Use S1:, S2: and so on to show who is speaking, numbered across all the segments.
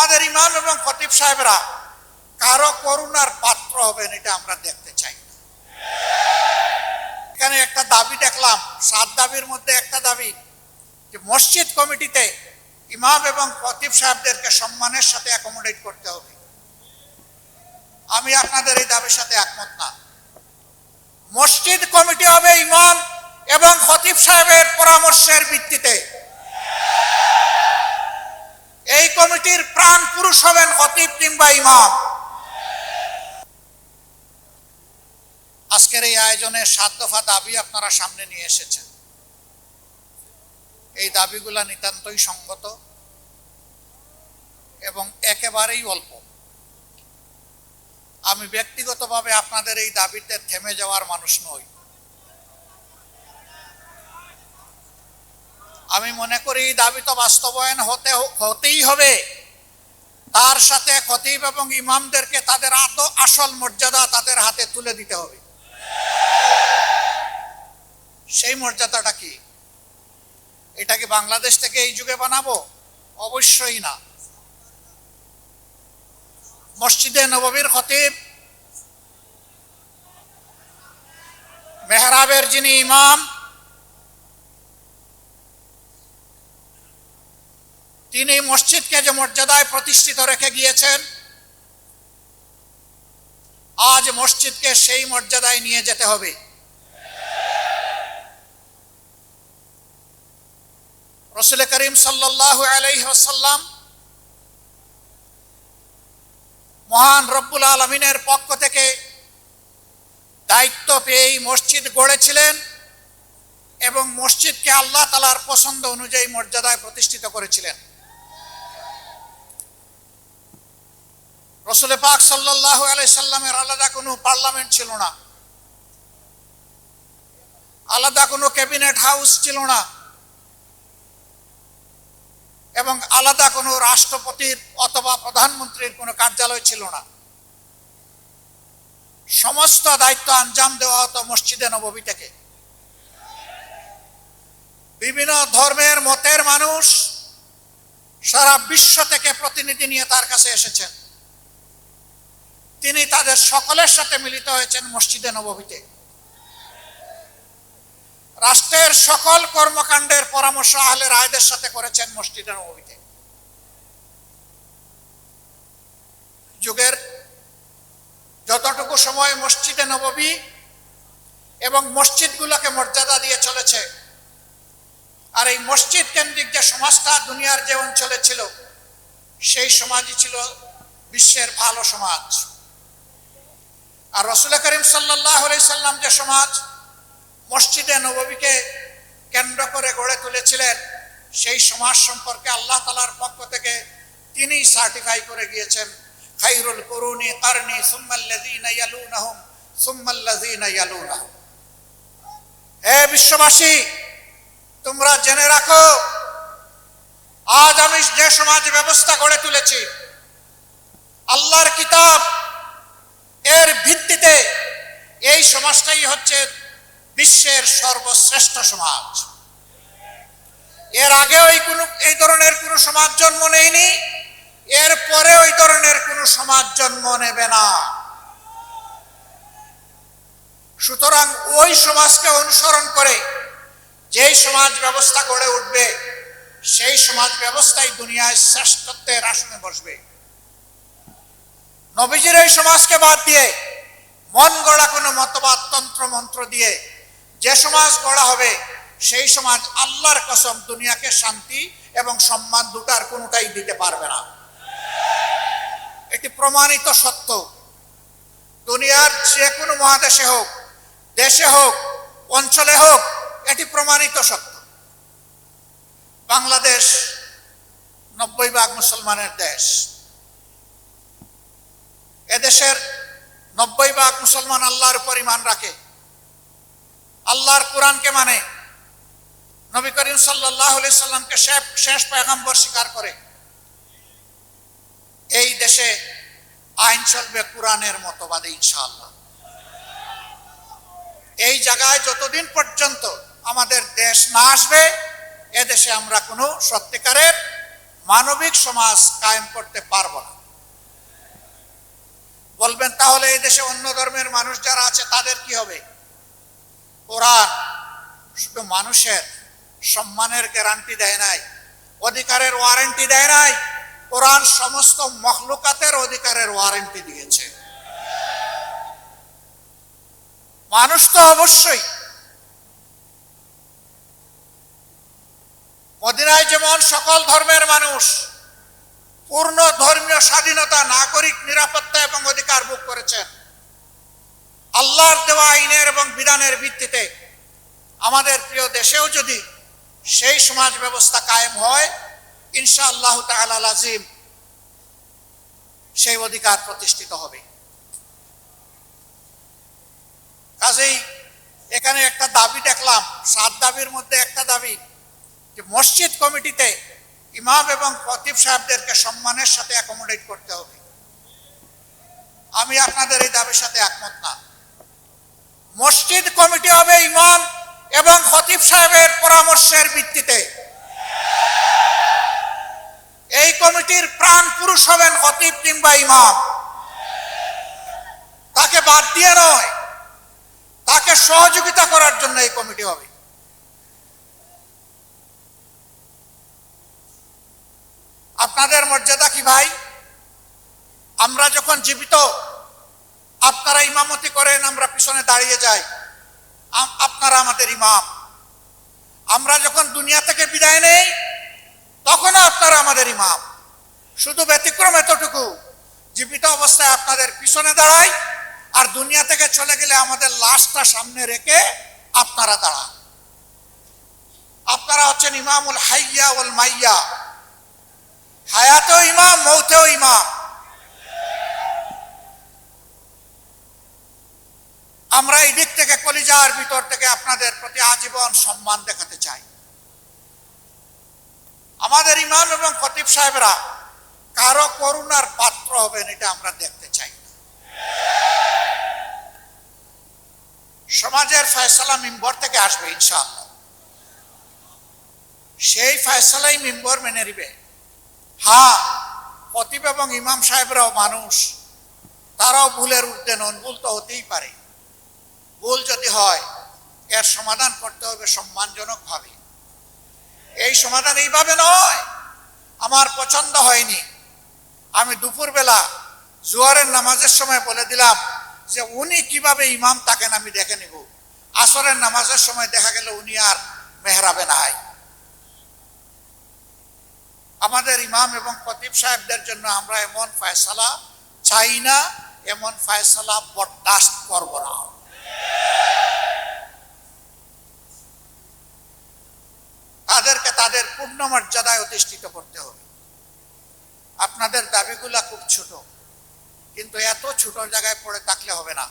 S1: আমাদের ইমাম এবং খতিব সাহেবরা কারো করুণার পাত্র হবেন এটা আমরা দেখতে চাই। এখানে একটা দাবি দেখলাম, 7 দাবির মধ্যে একটা দাবি যে মসজিদ কমিটিতে ইমাম এবং খতিব সাহেবদেরকে সম্মানের সাথে অ্যাকোমোডেট করতে হবে। আমি আপনাদের এই দাবির সাথে একমত না। মসজিদ কমিটি হবে ইমাম এবং খতিব সাহেবের পরামর্শের ভিত্তিতে। এই কমিটির প্রাণ পুরুষ হবেন খতিব কিংবা ইমাম। আজকের এই আয়োজনে 7 দফা দাবি আপনারা সামনে নিয়ে এসেছেন। এই দাবিগুলা নিতান্তই সঙ্গত এবং একেবারেই অল্প। আমি ব্যক্তিগতভাবে আপনাদের এই দাবিতে থেমে যাওয়ার মানুষ নই। আমি মনে করি এই দাবি তো বাস্তবায়ন হতেই হবে। তার সাথে খতিব এবং ইমামদেরকে তাদের আসল মর্যাদা তাদের হাতে তুলে দিতে হবে। সেই মর্যাদাটা কি? এটা কি বাংলাদেশ থেকে এই যুগে বানাবো? অবশ্যই না। মসজিদে নববীর খতিব, মেহরাবের যিনি ইমাম, তিনি মসজিদকে যে মর্যাদায় প্রতিষ্ঠিত রেখে গিয়েছেন, আজ মসজিদকে সেই মর্যাদায় নিয়ে যেতে হবে। রাসূল করিম সাল্লাল্লাহু আলাইহি ওয়াসাল্লাম মহান রব্বুল আলামিনের পক্ষ থেকে দায়িত্ব পেয়ে মসজিদ গড়েছিলেন এবং মসজিদকে আল্লাহ তাআলার পছন্দ অনুযায়ী মর্যাদায় প্রতিষ্ঠিত করেছিলেন। রাসূল পাক সাল্লাল্লাহু আলাইহি সাল্লামের আলাদা কোনো পার্লামেন্ট ছিল না, আলাদা কোনো ক্যাবিনেট হাউস ছিল না এবং আলাদা কোনো রাষ্ট্রপতির অথবা প্রধানমন্ত্রীর কোনো কার্যালয় ছিল না। সমস্ত দায়িত্ব আঞ্জাম দেওয়া হতো মসজিদে নববী থেকে। বিভিন্ন ধর্মের মতের মানুষ সারা বিশ্ব থেকে প্রতিনিধি নিয়ে তার কাছে এসেছেন। তিনি তাদের সকলের সাথে মিলিত হয়েছেন মসজিদে নববীতে। রাষ্ট্রের সকল কর্মকাণ্ডের পরামর্শ আহলে রায়দের সাথে করেছেন মসজিদে নববীতে। যুগের যতটুকু সময় মসজিদে নববী এবং মসজিদগুলোকে মর্যাদা দিয়ে চলেছে, আর এই মসজিদ কেন্দ্রিক যে সমাজটা দুনিয়ার যে অঞ্চলে ছিল, সেই সমাজই ছিল বিশ্বের ভালো সমাজ। আর রাসূল করিম সাল্লাল্লাহু আলাইহি সাল্লাম যে সমাজ মসজিদে নববীকে কেন্দ্র করে গড়ে তুলেছিলেন, সেই সমাজ সম্পর্কে আল্লাহ তাআলার পক্ষ থেকে তিনি সার্টিফাই করে গিয়েছেন, খায়রুল কুরুনি কারনি সুম্মাল্লাযীনা ইয়ালুনাহুম সুম্মাল্লাযীনা ইয়ালুনাহুম। হে বিশ্ববাসী, তোমরা জেনে রাখো, আজ আমি যে সমাজ ব্যবস্থা গড়ে তুলেছি, আল্লাহর কিতাব এর ভিত্তিতে এই সমাজটাই হচ্ছে বিশ্বের সর্বশ্রেষ্ঠ সমাজ। এর আগেও এই ধরনের কোনো সমাজ জন্ম নেয়নি, এর পরে ওই ধরনের কোনো সমাজ জন্ম নেবে না। সুতরাং ওই সমাজকে অনুসরণ করে যেই সমাজ ব্যবস্থা গড়ে উঠবে, সেই সমাজ ব্যবস্থাই দুনিয়ায় শ্রেষ্ঠত্বের আসনে বসবে। নবীজির এই সমাজকে বাদ দিয়ে মন গড়া কোনো মতবাদ তন্ত্র মন্ত্র দিয়ে যে সমাজ গড়া হবে, সেই সমাজ আল্লাহর কসম দুনিয়াকে শান্তি এবং সম্মান দুটার কোনোটাই দিতে পারবে না। এটি প্রমাণিত সত্য। দুনিয়ার যে কোনো মহাদেশে হোক, দেশে হোক, অঞ্চলে হোক, এটি প্রমাণিত সত্য। বাংলাদেশ 90% মুসলমানের দেশ। এদেশের 90% মুসলমান আল্লাহর উপর ঈমান রাখে, আল্লাহর কোরআনকে মানে, নবী করিম সাল্লাল্লাহু আলাইহি সাল্লামকে শেষ পয়গম্বর স্বীকার করে। এই দেশে আইন চলবে কোরআনের মতবাদে ইনশাআল্লাহ। এই জায়গায় যতদিন পর্যন্ত আমাদের দেশ না আসবে, এদেশে আমরা কোনো সত্যিকারের মানবিক সমাজ কায়েম করতে পারবো না। বলবেন তাহলে এই দেশে অন্য ধর্মের মানুষ যারা আছে তাদের কি হবে? কোরআন শুধু মানুষের সম্মানের গ্যারান্টি দেয় নাই, অধিকারের ওয়ারেন্টি দেয় নাই, কোরআন সমস্ত মখলুকাতের অধিকারের ওয়ারেন্টি দিয়েছে। মানুষ তো অবশ্যই, মদিনায় যেমন সকল ধর্মের মানুষ পূর্ণ ধর্মীয় স্বাধীনতা, নাগরিক নিরাপত্তা এবং অধিকার ভোগ করেছেন, আল্লাহর দেওয়া আইনের এবং বিধানের ভিত্তিতে আমাদের প্রিয় দেশেও যদি সেই সমাজ ব্যবস্থা কায়েম হয়, ইনশাআল্লাহ তাআলা লাজিম সেই অধিকার প্রতিষ্ঠিত হবে। কাজেই এখানে একটা দাবি দেখলাম, 7 দাবির মধ্যে একটা দাবি যে মসজিদ কমিটিতে ইমাম এবং খতিব সাহেবদেরকে সম্মানের সাথে অ্যাকোমোডেট করতে হবে। আমি আপনাদের এই দাবির সাথে একমত না। মসজিদ কমিটি হবে ইমাম এবং খতিব সাহেবের পরামর্শের ভিত্তিতে। এই কমিটির প্রাণ পুরুষ হবেন খতিব কিংবা ইমাম। তাকে বাদ দিয়ে নয়, তাকে সহযোগিতা করার জন্য এই কমিটি হবে। আপনাদের মর্যাদা কি ভাই? আমরা যখন জীবিত আপনারা ইমামতি করেন, আমরা পিছনে দাঁড়িয়ে যাই, আপনারা আমাদের ইমাম। আমরা যখন দুনিয়া থেকে বিদায় নেই তখনও আপনারা আমাদের ইমাম। শুধু ব্যতিক্রম এতটুকু, জীবিত অবস্থায় আপনাদের পিছনে দাঁড়াই, আর দুনিয়া থেকে চলে গেলে আমাদের লাশটা সামনে রেখে আপনারা দাঁড়ান। আপনারা হচ্ছেন ইমামুল হাইয়া ওয়াল মাইয়া, হায়াতেও ইমাম, মৌতেও ইমাম। আমরা এই দিক থেকে কলিজার ভিতর থেকে আপনাদের প্রতি আজীবন সম্মান দেখাতে চাই। আমাদের ইমাম এবং খতিব সাহেবরা কারো করুণার পাত্র হবেন, এটা আমরা দেখতে চাই। সমাজের ফয়সালা মিম্বর থেকে আসবে ইনশাআল্লাহ। সেই ফয়সালাই মিম্বর মেনে নিবে। হ্যাঁ, খতিব এবং ইমাম সাহেবরাও মানুষ, তারাও ভুলের ঊর্ধ্বে নন, ভুল তো হতেই পারে। ভুল যদি হয় এর সমাধান করতে হবে সম্মানজনক ভাবে। এই সমাধান এইভাবে নয়, আমার পছন্দ হয়নি, আমি দুপুরবেলা জোহরের নামাজের সময় বলে দিলাম যে উনি কিভাবে ইমাম থাকেন আমি দেখে নিব, আসরের নামাজের সময় দেখা গেল উনি আর মেহরাবে নাই। আমাদের ইমাম এবং খতিব সাহেবদের জন্য আমরা এমন ফয়সালা চাই না, এমন ফয়সালা বরদাস্ত করব না। তাদেরকে তাদের পূর্ণ মর্যাদায় অধিষ্ঠিত করতে হবে। আপনাদের দাবিগুলা খুব ছোট, কিন্তু এত ছোট জায়গায় পড়ে থাকলে হবে না।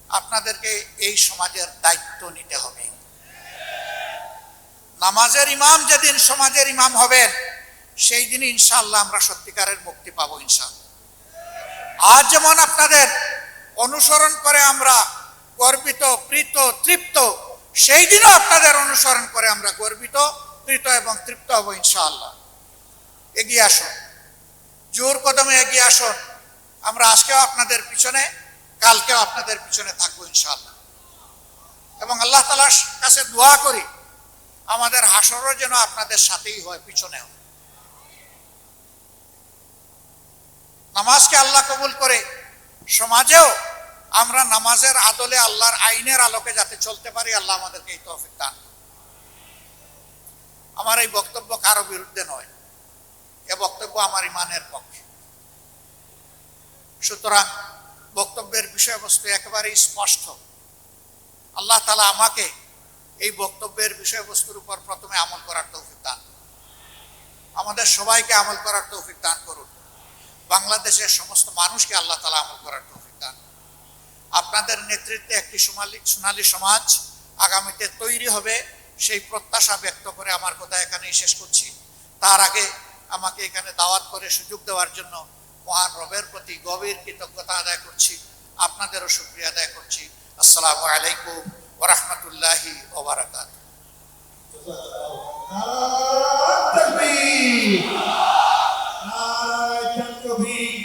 S1: আপনাদেরকে এই সমাজের দায়িত্ব নিতে হবে। নামাজের ইমাম যেদিন সমাজের ইমাম হবেন, সেই দিনই ইনশাআল্লাহ আমরা সত্যিকারের মুক্তি পাবো ইনশাআল্লাহ। আজ যেমন আপনাদের অনুসরণ করে আমরা গর্বিত, প্রীত, তৃপ্ত, সেই দিনও আপনাদের অনুসরণ করে আমরা গর্বিত, প্রীত এবং তৃপ্ত হব ইনশাআল্লাহ। এগিয়ে আসুন, জোর কদমে এগিয়ে আসুন। আমরা আজকেও আপনাদের পিছনে, কালকেও আপনাদের পিছনে থাকবো ইনশাআল্লাহ। এবং আল্লাহ তাআলার কাছে দোয়া করি আমাদের হাসরও যেন আপনাদের সাথেই হয়, পিছনেও। নামাজকে আল্লাহ কবুল করে সমাজেও আমরা নামাজের আদলে, আল্লাহর আইনের আলোকে যাতে চলতে পারি, আল্লাহ আমাদেরকে এই তৌফিক দান। আমার এই বক্তব্য কারো বিরুদ্ধে নয়, এ বক্তব্য আমার ইমানের পক্ষে। সুতরাং বক্তব্যের বিষয়বস্তু একেবারেই স্পষ্ট। আল্লাহ তাআলা আমাকে এই বক্তব্যের বিষয়বস্তুর উপর প্রথমে আমল করার তৌফিক দান, আমাদের সবাইকে আমল করার তৌফিক দান করুন। বাংলাদেশের সমস্ত মানুষকে আল্লাহ তাআলা আমল করার তৌফিক দান। আপনাদের নেতৃত্বে একটি সোনালী সমাজ আগামীতে তৈরি হবে, সেই প্রত্যাশা ব্যক্ত করে আমার কথা এখানেই শেষ করছি। তার আগে আমাকে এখানে দাওয়াত করে সুযোগ দেওয়ার জন্য মহান রবের প্রতি গভীর কৃতজ্ঞতা আদায় করছি, আপনাদেরও শুকরিয়া আদায় করছি। আসসালামু আলাইকুম ওয়া রাহমাতুল্লাহি ওয়া বারাকাতুহু।
S2: আব্দুল কবির